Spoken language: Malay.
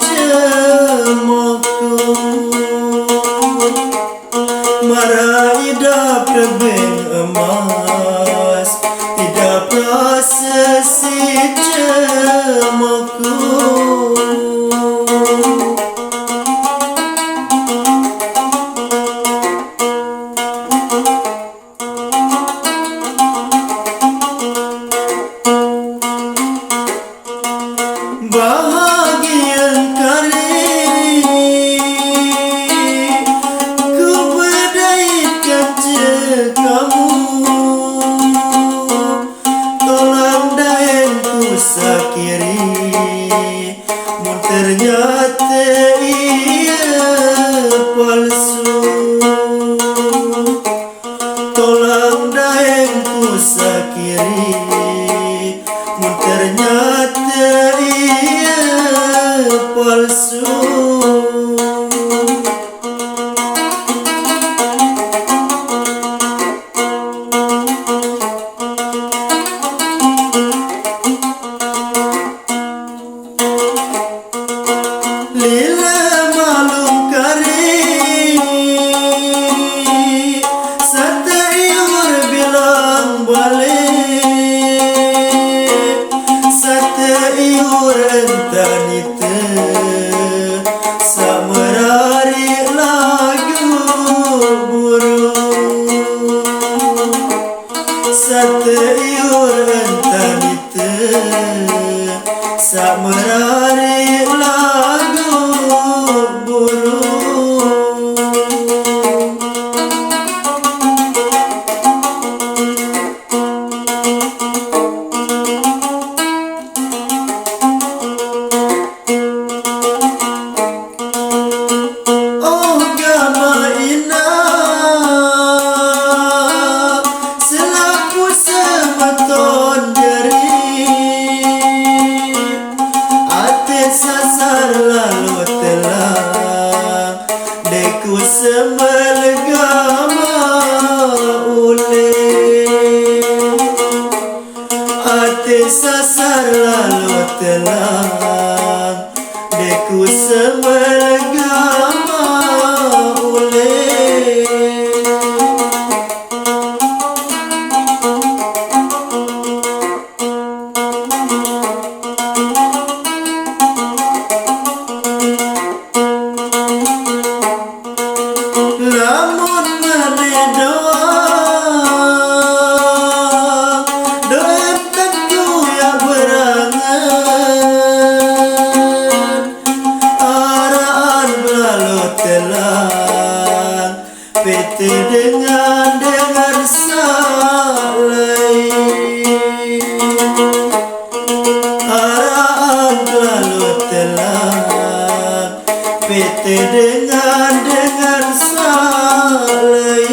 cemoko marai ida prebeng emas ida prosesi cemoko bahagian kari ku berdaikan kamu tolong daen ku sakiri mun ternyata ia palsu tolong daen ku sakiri mun ternyata ia palsu. Lila malum kari sate iur bilang balik sate iur entanite samerari lagu burung sate iur entanite samerari lagu burung. Oh gama ina selaku semeton jeri ate sasar lalu telang deku semelegama ule ate sasar lalu telang deku semelegama ule. Lamun meredoa doa tentu ya berangan araan lalu telang pete dengan salai araan lalu telang pete dengan salai.